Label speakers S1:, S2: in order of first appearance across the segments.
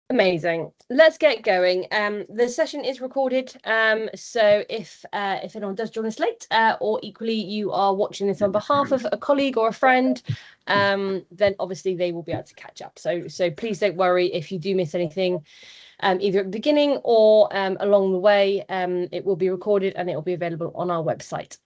S1: Amazing. Let's get going. The session is recorded. So if anyone does join us late, or equally you are watching this on behalf of a colleague or a friend, then obviously they will be able to catch up. So please don't worry if you do miss anything, either at the beginning or along the way. It will be recorded and it will be available on our website.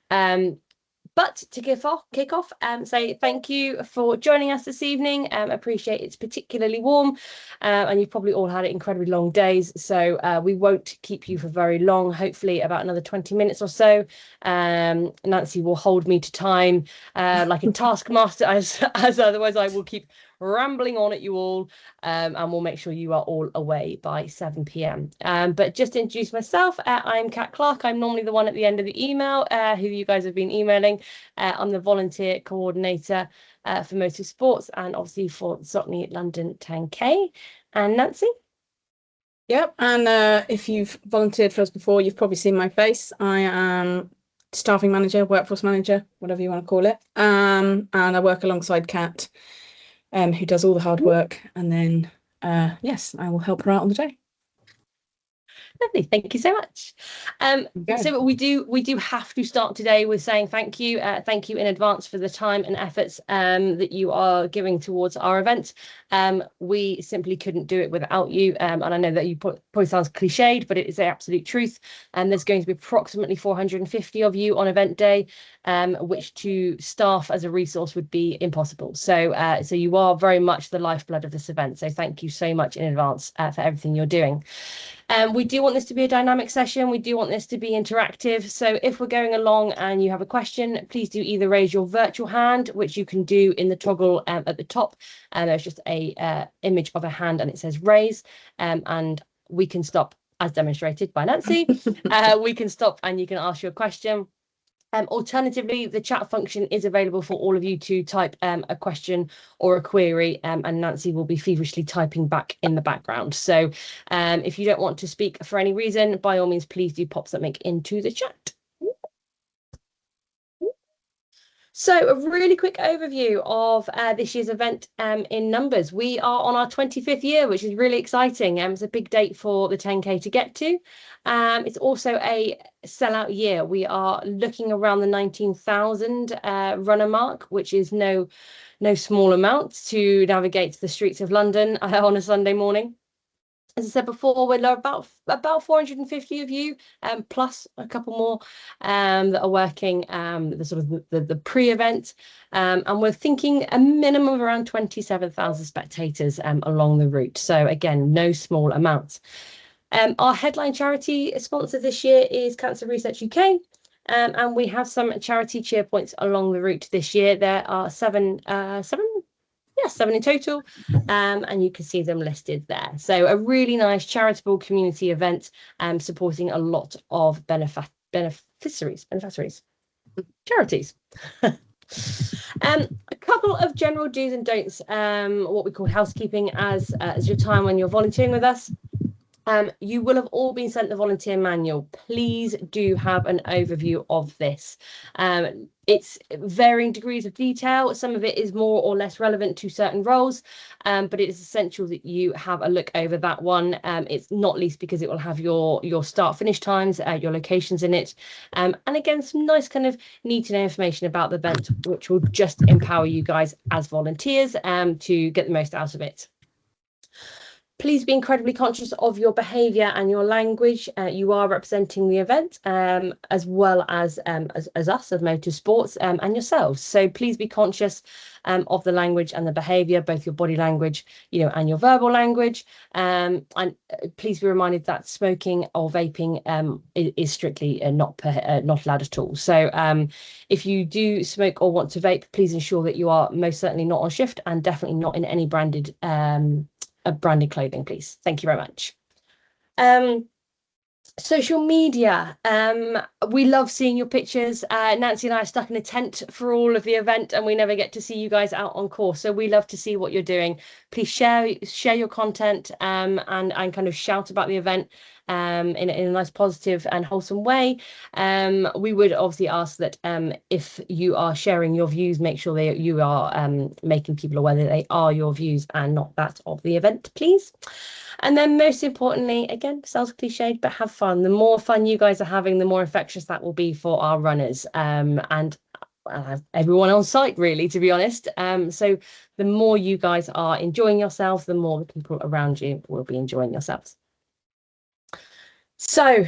S1: But to kick off, say thank you for joining us this evening. Appreciate it's particularly warm, and you've probably all had incredibly long days. So we won't keep you for very long. Hopefully, about another 20 minutes or so. Nancy will hold me to time, like a taskmaster, as otherwise I will keep rambling on at you all, and we'll make sure you are all away by 7 p.m. But just to introduce myself, I'm Kat Clark. I'm normally the one at the end of the email, who you guys have been emailing. I'm the volunteer coordinator for motorsports and obviously for Saucony London 10K. And Nancy?
S2: Yep, and if you've volunteered for us before, you've probably seen my face. I am staffing manager, workforce manager, whatever you want to call it. And I work alongside Kat, who does all the hard work. And then, yes, I will help her out on the day.
S1: Lovely, thank you so much. So we do have to start today with saying thank you in advance for the time and efforts that you are giving towards our event. We simply couldn't do it without you, and I know that you probably sounds cliched, but it is the absolute truth. And there's going to be approximately 450 of you on event day, which to staff as a resource would be impossible. So you are very much the lifeblood of this event. So thank you so much in advance for everything you're doing. We do want this to be a dynamic session. We do want this to be interactive. So if we're going along and you have a question, please do either raise your virtual hand, which you can do in the toggle at the top. And there's just a image of a hand and it says raise. And we can stop, as demonstrated by Nancy. We can stop and you can ask your question. Alternatively, the chat function is available for all of you to type a question or a query, and Nancy will be feverishly typing back in the background. So if you don't want to speak for any reason, by all means, please do pop something into the chat. So a really quick overview of this year's event in numbers. We are on our 25th year, which is really exciting. It's a big date for the 10K to get to. It's also a sellout year. We are looking around the 19,000 runner mark, which is no small amount to navigate the streets of London on a Sunday morning. As I said before, we're about 450 of you, plus a couple more that are working the pre-event, and we're thinking a minimum of around 27,000 spectators along the route. So again, no small amounts. Our headline charity sponsor this year is Cancer Research UK, and we have some charity cheer points along the route this year. There are seven in total, and you can see them listed there. So a really nice charitable community event, supporting a lot of beneficiaries, charities. A couple of general do's and don'ts, what we call housekeeping as your time when you're volunteering with us. You will have all been sent the volunteer manual. Please do have an overview of this. It's varying degrees of detail. Some of it is more or less relevant to certain roles, but it is essential that you have a look over that one. It's not least because it will have your start finish times, your locations in it, and again some nice kind of need to know information about the event, which will just empower you guys as volunteers to get the most out of it. Please be incredibly conscious of your behaviour and your language. You are representing the event, as well as us as motorsports, and yourselves. So please be conscious of the language and the behaviour, both your body language, and your verbal language. And please be reminded that smoking or vaping is strictly not allowed at all. So if you do smoke or want to vape, please ensure that you are most certainly not on shift and definitely not in any branded clothing, please. Thank you very much. Social media. We love seeing your pictures. Nancy and I are stuck in a tent for all of the event and we never get to see you guys out on course. So we love to see what you're doing. Please share your content and kind of shout about the event. in a nice, positive and wholesome way. We would obviously ask that if you are sharing your views, make sure that you are making people aware that they are your views and not that of the event, please. And then most importantly, again, sounds cliched, but have fun. The more fun you guys are having, the more infectious that will be for our runners and everyone on site, really, to be honest. So the more you guys are enjoying yourselves, the more the people around you will be enjoying yourselves. So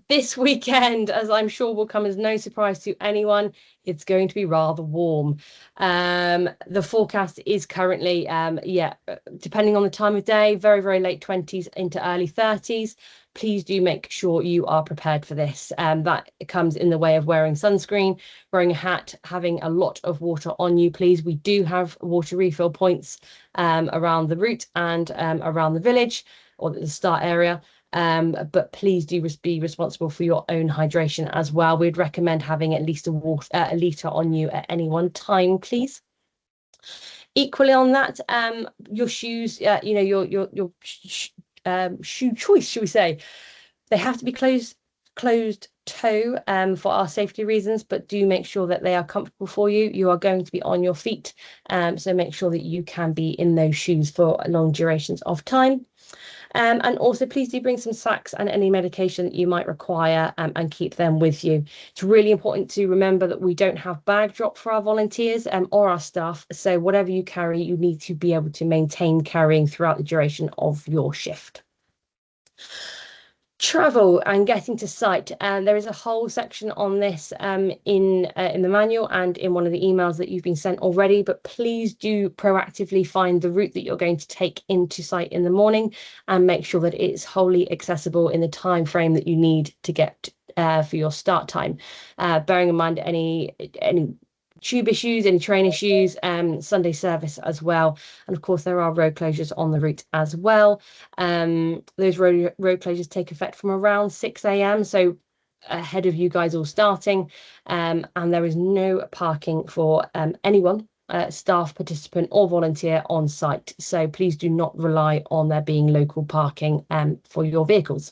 S1: this weekend, as I'm sure will come as no surprise to anyone, it's going to be rather warm. The forecast is currently, depending on the time of day, very, very late 20s into early 30s. Please do make sure you are prepared for this. That comes in the way of wearing sunscreen, wearing a hat, having a lot of water on you, please. We do have water refill points around the route and around the village or the start area. But please do be responsible for your own hydration as well. We'd recommend having at least a litre on you at any one time, please. Equally on that, your shoes, your shoe choice, should we say, they have to be closed toe for our safety reasons, but do make sure that they are comfortable for you. You are going to be on your feet, so make sure that you can be in those shoes for long durations of time. And also, please do bring some sacks and any medication that you might require and keep them with you. It's really important to remember that we don't have bag drop for our volunteers or our staff. So whatever you carry, you need to be able to maintain carrying throughout the duration of your shift. Travel and getting to site, and there is a whole section on this in the manual and in one of the emails that you've been sent already, but please do proactively find the route that you're going to take into site in the morning and make sure that it's wholly accessible in the time frame that you need to get for your start time, bearing in mind any tube issues, any train issues, Sunday service as well. And of course, there are road closures on the route as well. Those road closures take effect from around 6 a.m. So ahead of you guys all starting. And there is no parking for anyone, staff, participant or volunteer on site. So please do not rely on there being local parking for your vehicles.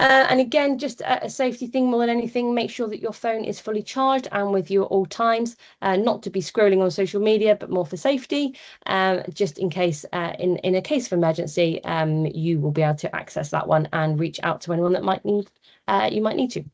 S1: And again, just a safety thing more than anything, make sure that your phone is fully charged and with you at all times, not to be scrolling on social media, but more for safety, just in case, in a case of emergency, you will be able to access that one and reach out to anyone that you might need to.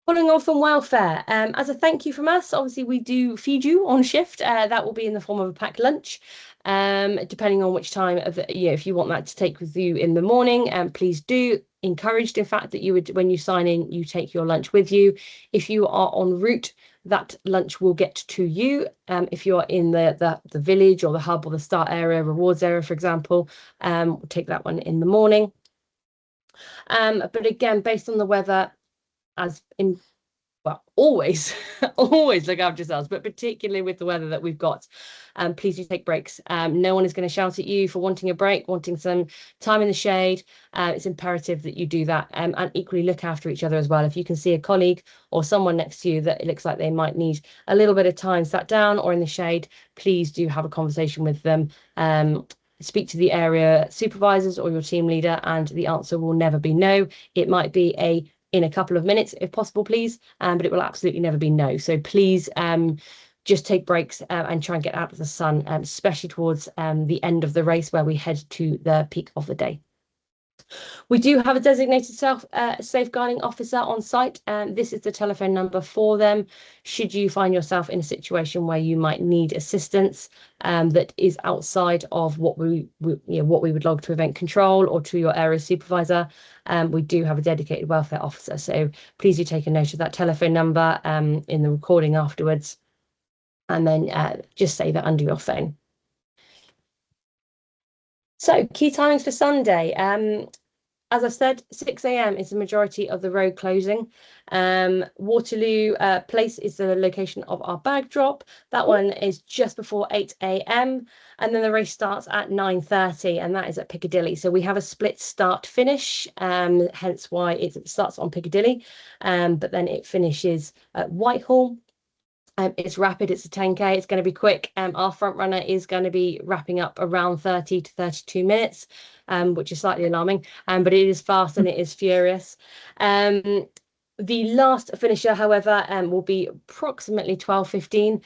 S1: Following on from welfare, as a thank you from us, obviously we do feed you on shift. That will be in the form of a packed lunch, depending on which time of if you want that to take with you in the morning. Please do. Encouraged, in fact, that you would, when you sign in, you take your lunch with you. If you are en route, that lunch will get to you. If you're in the village or the hub or the start area, rewards area, for example, take that one in the morning. But again, based on the weather, always look after yourselves, but particularly with the weather that we've got, please do take breaks. No one is going to shout at you for wanting a break, wanting some time in the shade. It's imperative that you do that, and equally look after each other as well. If you can see a colleague or someone next to you that it looks like they might need a little bit of time sat down or in the shade, please do have a conversation with them. Speak to the area supervisors or your team leader, and the answer will never be no. It might be in a couple of minutes, if possible, please, but it will absolutely never be no. So please just take breaks and try and get out of the sun, especially towards the end of the race where we head to the peak of the day. We do have a designated safeguarding officer on site, and this is the telephone number for them. Should you find yourself in a situation where you might need assistance that is outside of what we would log to event control or to your area supervisor, we do have a dedicated welfare officer. So please do take a note of that telephone number in the recording afterwards, and then just save it under your phone. So key timings for Sunday. As I said, 6 a.m. is the majority of the road closing. Waterloo Place is the location of our bag drop. That one is just before 8 a.m. And then the race starts at 9:30, and that is at Piccadilly. So we have a split start finish, hence why it starts on Piccadilly, but then it finishes at Whitehall. It's rapid, it's a 10K, it's going to be quick. Our front runner is going to be wrapping up around 30 to 32 minutes, which is slightly alarming, but it is fast and it is furious. The last finisher, however, will be approximately 12:15.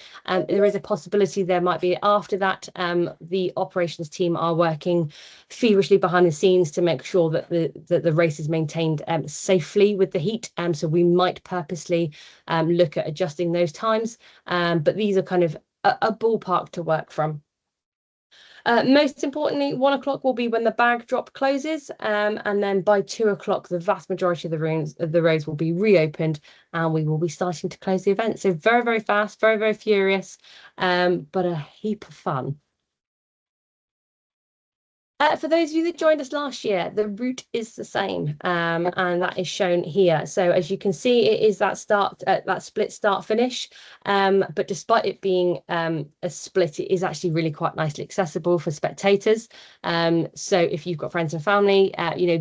S1: There is a possibility there might be after that. The operations team are working feverishly behind the scenes to make sure that the race is maintained safely with the heat. So we might purposely look at adjusting those times. But these are kind of a ballpark to work from. Most importantly, 1 o'clock will be when the bag drop closes, and then by 2 o'clock, the vast majority of the roads will be reopened, and we will be starting to close the event. So very, very fast, very, very furious, but a heap of fun. For those of you that joined us last year, the route is the same, and that is shown here. So as you can see, it is that split start finish. But despite it being a split, it is actually really quite nicely accessible for spectators. So if you've got friends and family,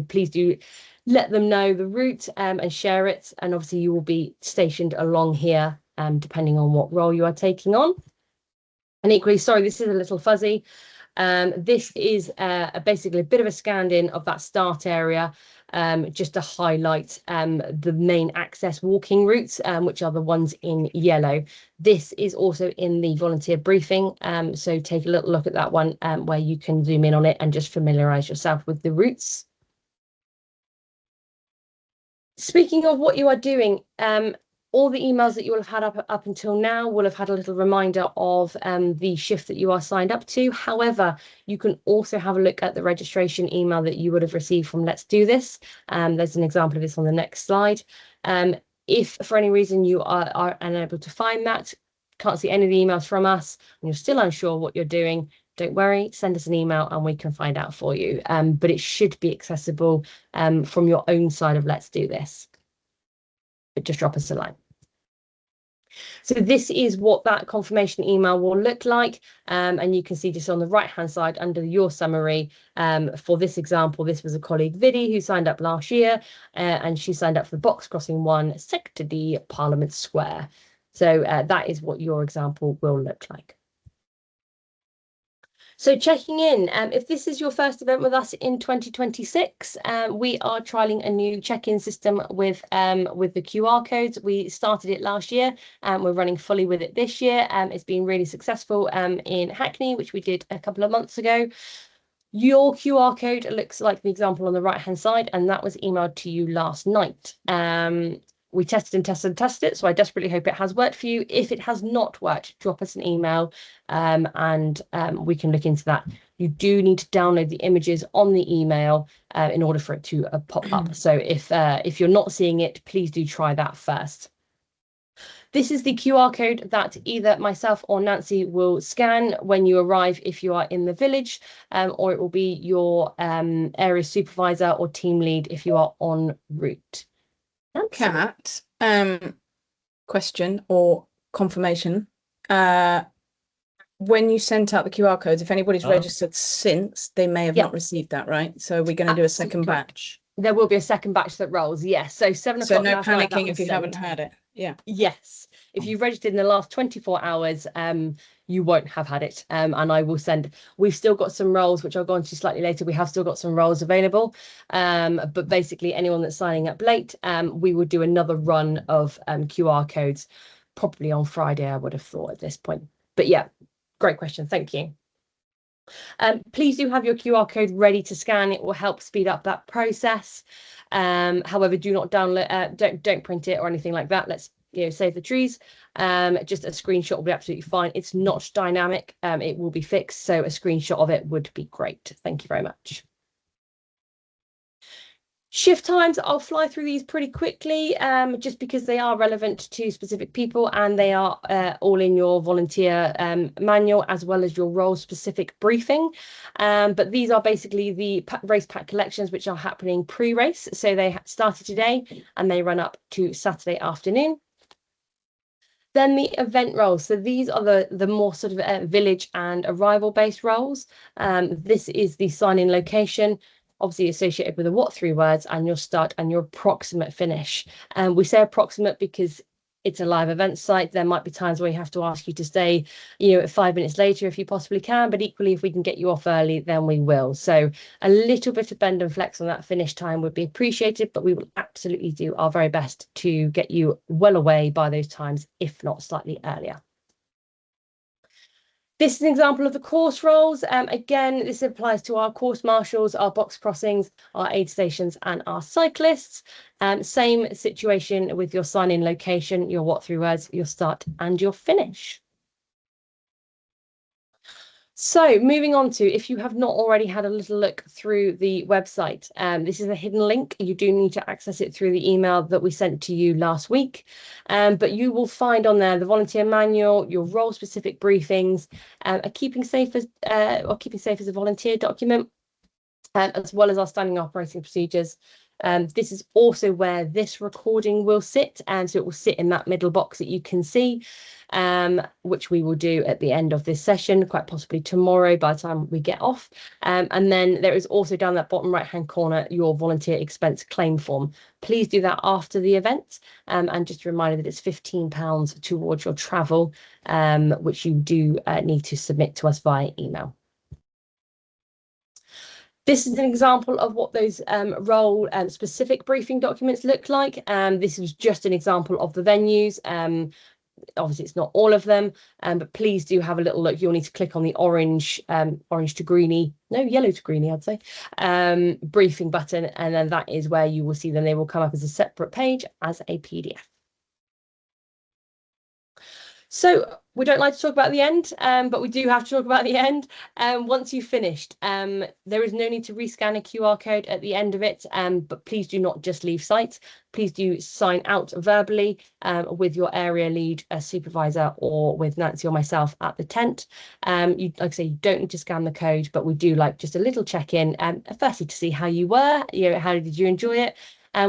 S1: please do let them know the route and share it. And obviously you will be stationed along here, depending on what role you are taking on. And equally, sorry, this is a little fuzzy. This is basically a bit of a scan-in of that start area, just to highlight the main access walking routes, which are the ones in yellow. This is also in the volunteer briefing, so take a little look at that one where you can zoom in on it and just familiarise yourself with the routes. Speaking of what you are doing, all the emails that you will have had up until now will have had a little reminder of the shift that you are signed up to. However, you can also have a look at the registration email that you would have received from Let's Do This. There's an example of this on the next slide. If for any reason you are unable to find that, can't see any of the emails from us, and you're still unsure what you're doing, don't worry, send us an email and we can find out for you. But it should be accessible from your own side of Let's Do This. But just drop us a line. So this is what that confirmation email will look like. And you can see just on the right-hand side under your summary, for this example, this was a colleague, Viddy, who signed up last year, and she signed up for the Box Crossing 1, Sector D, Parliament Square. So that is what your example will look like. So checking in, if this is your first event with us in 2026, we are trialing a new check-in system with the QR codes. We started it last year and we're running fully with it this year. It's been really successful in Hackney, which we did a couple of months ago. Your QR code looks like the example on the right-hand side, and that was emailed to you last night. We tested and tested and tested it, so I desperately hope it has worked for you. If it has not worked, drop us an email and we can look into that. You do need to download the images on the email in order for it to pop up. So if you're not seeing it, please do try that first. This is the QR code that either myself or Nancy will scan when you arrive if you are in the village, or it will be your area supervisor or team lead if you are en route.
S2: Kat, question or confirmation. When you sent out the QR codes, if anybody's registered since, they may have not received that, right? So we're going to do a second batch.
S1: There will be a second batch that rolls, yes. So 7 o'clock.
S2: So no panicking if you haven't had it. Yeah.
S1: Yes. If you've registered in the last 24 hours, you won't have had it. And I will send. We've still got some roles, which I'll go on to slightly later. We have still got some roles available. But basically, anyone that's signing up late, we will do another run of QR codes, probably on Friday, I would have thought at this point. But yeah, great question. Thank you. Please do have your QR code ready to scan. It will help speed up that process. However, do not download, don't print it or anything like that. Let's save the trees. Just a screenshot will be absolutely fine. It's not dynamic. It will be fixed, so a screenshot of it would be great. Thank you very much. Shift times, I'll fly through these pretty quickly, just because they are relevant to specific people and they are all in your volunteer manual as well as your role-specific briefing. But these are basically the race pack collections which are happening pre-race. So they started today and they run up to Saturday afternoon. Then the event roles. So these are the more sort of village and arrival-based roles. This is the sign-in location, obviously associated with the what 3 words and your start and your approximate finish. We say approximate because it's a live event site. There might be times where you have to ask you to stay, you know, 5 minutes later if you possibly can, but equally, if we can get you off early, then we will. So a little bit of bend and flex on that finish time would be appreciated, but we will absolutely do our very best to get you well away by those times, if not slightly earlier. This is an example of the course roles. Again, this applies to our course marshals, our box crossings, our aid stations, and our cyclists. Same situation with your sign-in location, your what-through words, your start and your finish. So moving on to, if you have not already had a little look through the website, this is a hidden link. You do need to access it through the email that we sent to you last week. But you will find on there the volunteer manual, your role-specific briefings, a keeping safe as a volunteer document, as well as our standing operating procedures. This is also where this recording will sit, and so it will sit in that middle box that you can see, which we will do at the end of this session, quite possibly tomorrow by the time we get off. And then there is also down that bottom right hand corner your volunteer expense claim form. Please do that after the event, and just a reminder that it's £15 towards your travel, which you do need to submit to us via email. This is an example of what those role specific briefing documents look like. This is just an example of the venues. Obviously, it's not all of them, but please do have a little look. You'll need to click on the orange to greeny, no, yellow to greeny, I'd say, briefing button, and then that is where you will see them. They will come up as a separate page as a PDF. So we don't like to talk about the end, but we do have to talk about the end. Once you've finished, there is no need to rescan a QR code at the end of it, but please do not just leave site. Please do sign out verbally with your area lead, supervisor, or with Nancy or myself at the tent. Like I say, you don't need to scan the code, but we do like just a little check-in, firstly to see how you were, how did you enjoy it?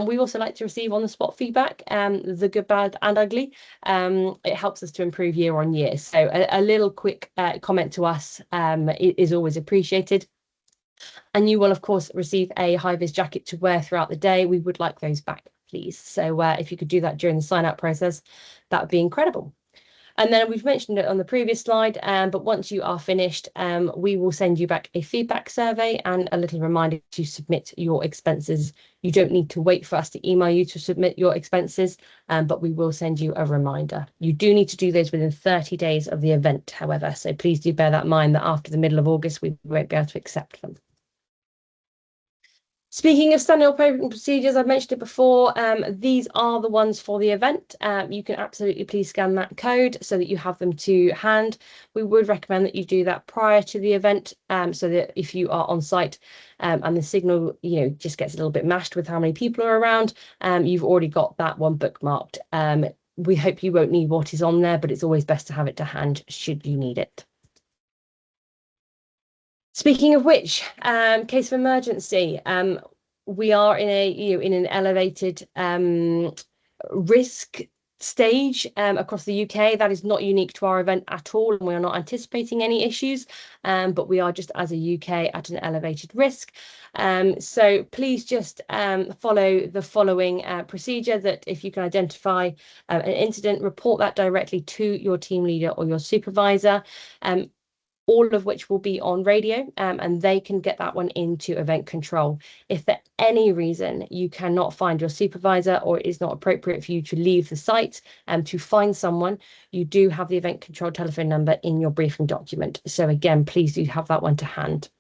S1: We also like to receive on-the-spot feedback, the good, bad, and ugly. It helps us to improve year on year. So a little quick comment to us is always appreciated. And you will, of course, receive a high-vis jacket to wear throughout the day. We would like those back, please. So if you could do that during the sign-up process, that would be incredible. And then we've mentioned it on the previous slide, but once you are finished, we will send you back a feedback survey and a little reminder to submit your expenses. You don't need to wait for us to email you to submit your expenses, but we will send you a reminder. You do need to do those within 30 days of the event, however, so please do bear that in mind that after the middle of August, we won't be able to accept them. Speaking of standard operating procedures, I've mentioned it before, these are the ones for the event. You can absolutely please scan that code so that you have them to hand. We would recommend that you do that prior to the event, so that if you are on site and the signal just gets a little bit mashed with how many people are around, you've already got that one bookmarked. We hope you won't need what is on there, but it's always best to have it to hand should you need it. Speaking of which, case of emergency, we are in an elevated risk stage across the UK. That is not unique to our event at all, and we are not anticipating any issues, but we are just as a UK at an elevated risk. So please just follow the following procedure: that if you can identify an incident, report that directly to your team leader or your supervisor. All of which will be on radio, and they can get that one into event control. If for any reason you cannot find your supervisor or it is not appropriate for you to leave the site to find someone, you do have the event control telephone number in your briefing document. So again, please do have that one to hand.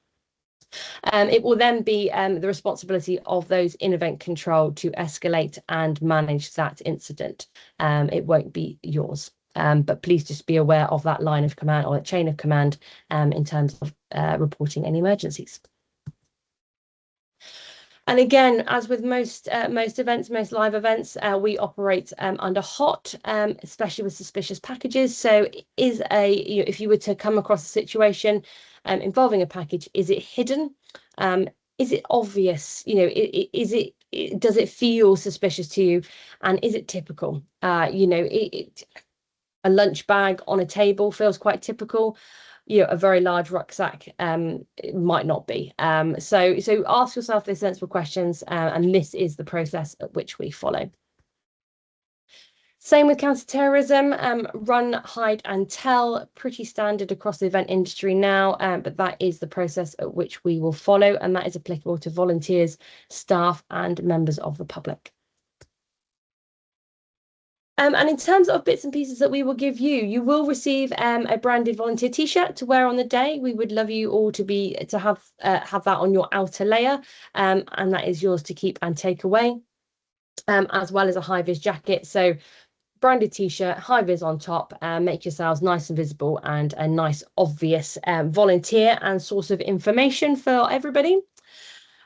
S1: It will then be the responsibility of those in event control to escalate and manage that incident. It won't be yours. But please just be aware of that line of command or that chain of command in terms of reporting any emergencies. And again, as with most events, most live events, we operate under HOT, especially with suspicious packages. So if you were to come across a situation involving a package, is it hidden? Is it obvious? Does it feel suspicious to you? And is it typical? A lunch bag on a table feels quite typical. A very large rucksack it might not be. So ask yourself those sensible questions, and this is the process at which we follow. Same with counter-terrorism, run, hide and tell, pretty standard across the event industry now, but that is the process at which we will follow, and that is applicable to volunteers, staff and members of the public. And in terms of bits and pieces that we will give you, you will receive a branded volunteer t-shirt to wear on the day. We would love you all to have that on your outer layer, and that is yours to keep and take away, as well as a high-vis jacket. So branded t-shirt, high vis on top, make yourselves nice and visible and a nice obvious volunteer and source of information for everybody.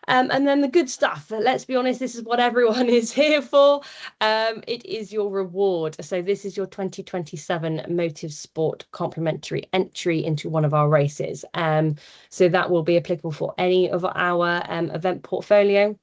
S1: And then the good stuff, let's be honest, this is what everyone is here for. It is your reward. So this is your 2027 Motive Sport complimentary entry into one of our races. So that will be applicable for any of our event portfolio.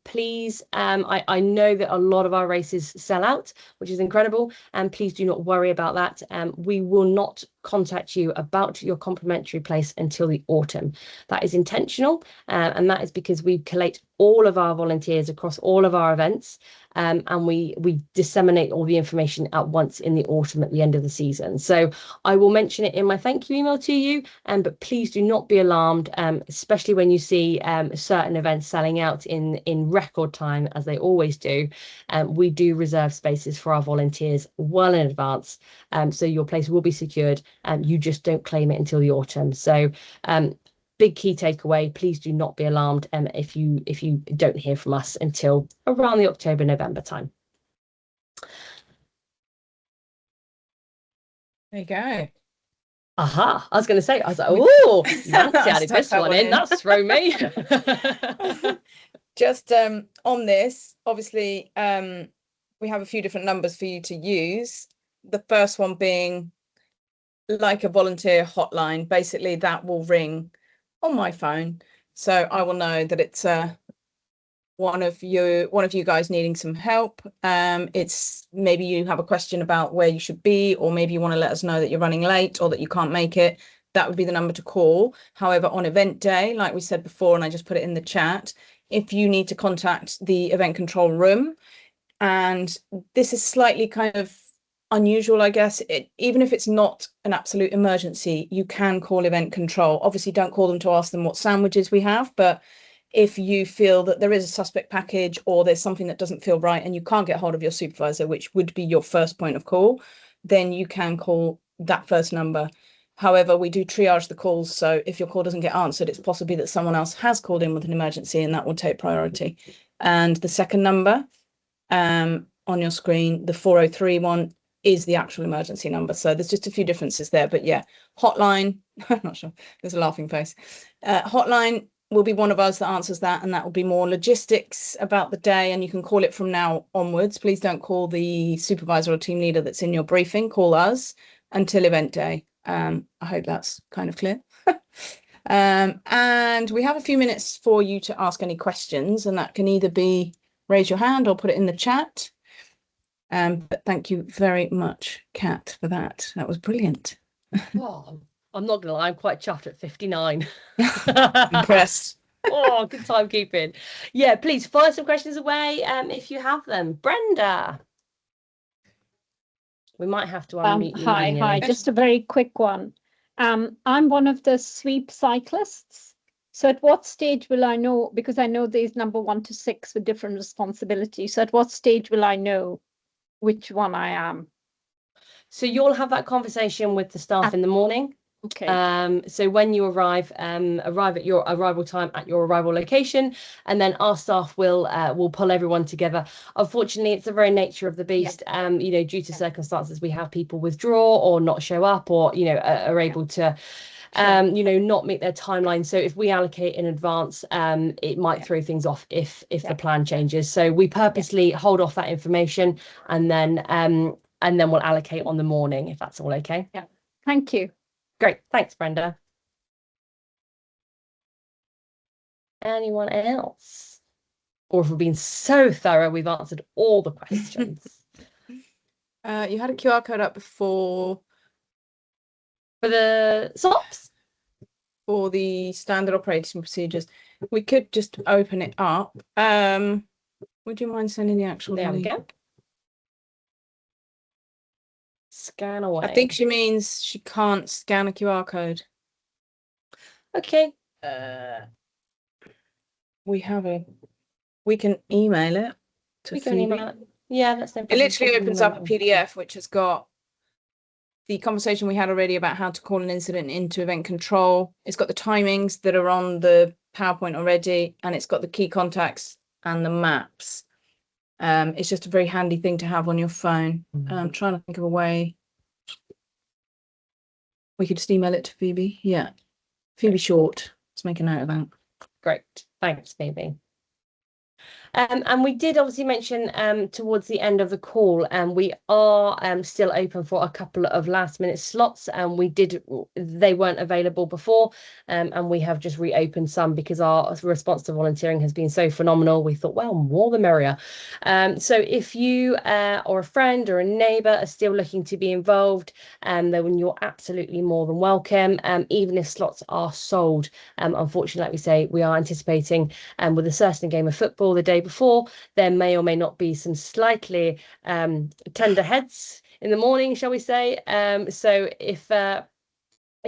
S1: Please, I know that a lot of our races sell out, which is incredible, and please do not worry about that. We will not contact you about your complimentary place until the autumn. That is intentional, and that is because we collate all of our volunteers across all of our events, and we disseminate all the information at once in the autumn at the end of the season. So I will mention it in my thank you email to you, but please do not be alarmed, especially when you see certain events selling out in record time, as they always do. We do reserve spaces for our volunteers well in advance, so your place will be secured. You just don't claim it until the autumn. So big key takeaway, please do not be alarmed if you don't hear from us until around the October-November time.
S2: There you go.
S1: Aha, I was going to say, I was like, oh, Nancy added
S2: Stuck
S1: this
S2: that
S1: one
S2: one
S1: in.
S2: in.
S1: That's thrown me.
S2: Just on this, obviously, we have a few different numbers for you to use. The first one being like a volunteer hotline. Basically, that will ring on my phone, so I will know that it's one of you guys needing some help. It's maybe you have a question about where you should be, or maybe you want to let us know that you're running late or that you can't make it. That would be the number to call. However, on event day, like we said before, and I just put it in the chat, if you need to contact the event control room, and this is slightly kind of unusual, I guess, even if it's not an absolute emergency, you can call event control. Obviously, don't call them to ask them what sandwiches we have, but if you feel that there is a suspect package or there's something that doesn't feel right and you can't get hold of your supervisor, which would be your first point of call, then you can call that first number. However, we do triage the calls, so if your call doesn't get answered, it's possibly that someone else has called in with an emergency, and that will take priority. And the second number on your screen, the 403 one, is the actual emergency number. So there's just a few differences there, but yeah, hotline, I'm not sure, there's a laughing face. Hotline will be one of us that answers that, and that will be more logistics about the day, and you can call it from now onwards. Please don't call the supervisor or team leader that's in your briefing, call us until event day. I hope that's kind of clear. And we have a few minutes for you to ask any questions, and that can either be raise your hand or put it in the chat. But thank you very much, Kat, for that. That was brilliant.
S1: Oh, I'm not gonna lie, I'm quite chuffed at 59.
S2: Impressed.
S1: Oh, good timekeeping. Yeah, please fire some questions away if you have them. Brenda. We might have to unmute you
S3: Hi,
S1: manually.
S3: just a very quick one. I'm one of the sweep cyclists. So at what stage will I know, because I know there's number 1 to 6 with different responsibilities. So at what stage will I know which one I am?
S1: So you'll have that conversation with the staff in the morning.
S3: Okay.
S1: So when you arrive at your arrival time at your arrival location, and then our staff will pull everyone together. Unfortunately, it's the very nature of the beast. Due to circumstances, we have people withdraw or not show up, or are able to not meet their timeline. So if we allocate in advance, it might throw things off if the plan changes. So we purposely hold off that information, and then we'll allocate on the morning, if that's all okay.
S3: Yeah. Thank you.
S1: Great. Thanks, Brenda. Anyone else? Or if we've been so thorough, we've answered all the questions.
S2: You had a QR code up before.
S1: For the SOPs?
S2: For the standard operating procedures. We could just open it up. Would you mind sending the actual
S1: There we
S2: link?
S1: go. scan away.
S2: I think she means she can't scan a QR code.
S1: Okay.
S2: We can email it to
S1: We can
S2: Phoebe.
S1: email it. Yeah, that's no
S2: It
S1: problem.
S2: literally opens up a PDF which has got the conversation we had already about how to call an incident into event control. It's got the timings that are on the PowerPoint already, and it's got the key contacts and the maps. It's just a very handy thing to have on your phone. I'm trying to think of a way we could just email it to Phoebe. Yeah, Phoebe Short. Let's make a note of that.
S1: Great. Thanks, Phoebe. And we did obviously mention towards the end of the call, we are still open for a couple of last minute slots, and they weren't available before, and we have just reopened some because our response to volunteering has been so phenomenal. We thought, well, more the merrier. So if you or a friend or a neighbour are still looking to be involved, then you're absolutely more than welcome, even if slots are sold. Unfortunately, like we say, we are anticipating with a certain game of football the day before, there may or may not be some slightly tender heads in the morning, shall we say. So if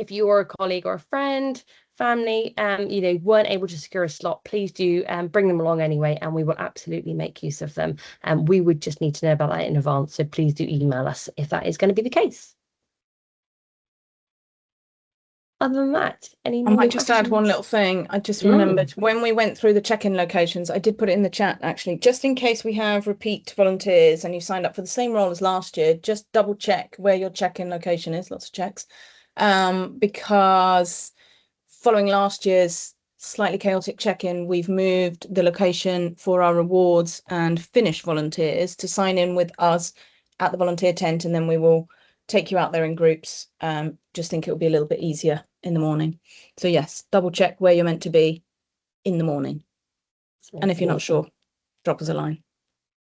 S1: you or a colleague or a friend, family, weren't able to secure a slot, please do bring them along anyway, and we will absolutely make use of them. And we would just need to know about that in advance, so please do email us if that is going to be the case. Other than that, any more
S2: I might just add one
S1: questions?
S2: little thing. I just remembered when we went through the check-in locations, I did put it in the chat actually, just in case we have repeat volunteers and you signed up for the same role as last year, just double check where your check-in location is, lots of checks. Because following last year's slightly chaotic check-in, we've moved the location for our rewards and finish volunteers to sign in with us at the volunteer tent, and then we will take you out there in groups. Just think it will be a little bit easier in the morning. So yes, double check where you're meant to be in the morning. And if you're not sure, drop us a line.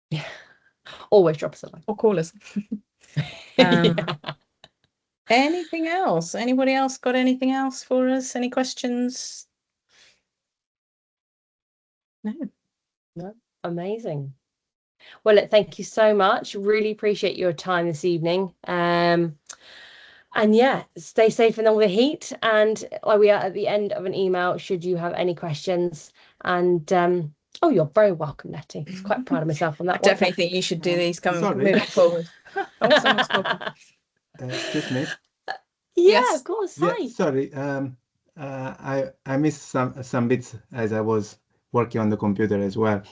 S1: Yeah, always drop us a line.
S2: Or call us.
S1: Yeah.
S2: Anything else? Anybody else got anything else for us? Any questions?
S1: No, amazing. Well, thank you so much. Really appreciate your time this evening. And yeah, stay safe in all the heat. And we are at the end of an email should you have any questions. And oh, you're very welcome, Nettie. I was quite proud of myself on that
S2: I definitely think you should do these moving forward. Oh, someone's talking.
S4: Excuse me.
S1: Yeah,
S2: Yes.
S1: of course.
S4: Yeah,
S1: Hi.
S4: sorry. I missed some bits as I was working on the computer as well.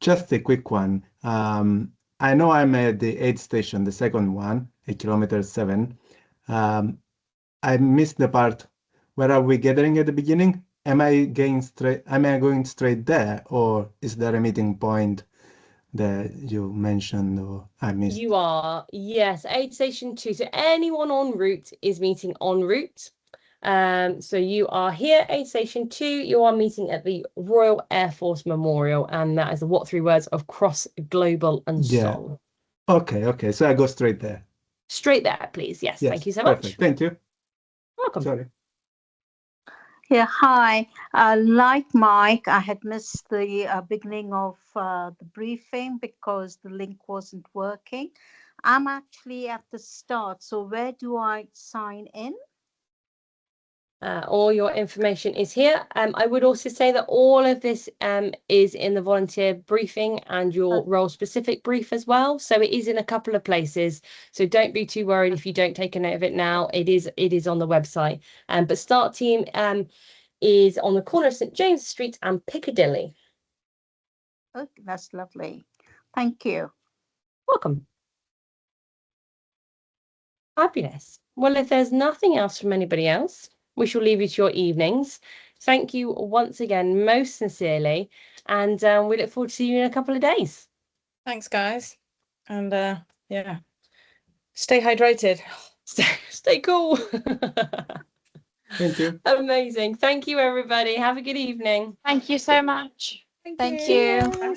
S4: Just a quick one. I know I'm at the aid station, the second one, at kilometer 7. I missed the part. Where are we gathering at the beginning? Am I going straight there, or is there a meeting point that you mentioned or I missed?
S1: You are, yes, aid station 2. So anyone en route is meeting en route. So you are here, aid station 2. You are meeting at the Royal Air Force Memorial, and that is the what 3 words of cross, global, and
S4: Yeah.
S1: song.
S4: Okay. So I go straight there.
S1: Straight there, please. Yes,
S4: Yes,
S1: thank you so
S4: perfect.
S1: much.
S4: Thank you.
S1: Welcome.
S4: Sorry.
S5: Yeah, hi. Like Mike, I had missed the beginning of the briefing because the link wasn't working. I'm actually at the start, so where do I sign in?
S1: All your information is here. I would also say that all of this is in the volunteer briefing and your role specific brief as well. So it is in a couple of places. So don't be too worried if you don't take a note of it now. It is on the website. But Start Team is on the corner of St James Street and Piccadilly.
S5: Oh, that's lovely. Thank you.
S1: Welcome. Fabulous. Well, if there's nothing else from anybody else, we shall leave you to your evenings. Thank you once again, most sincerely, and we look forward to seeing you in a couple of days.
S2: Thanks, guys. And yeah, stay hydrated.
S1: Stay cool.
S4: Thank you.
S1: Amazing. Thank you, everybody. Have a good evening.
S3: Thank you so much.
S2: Thank
S3: you.
S2: you.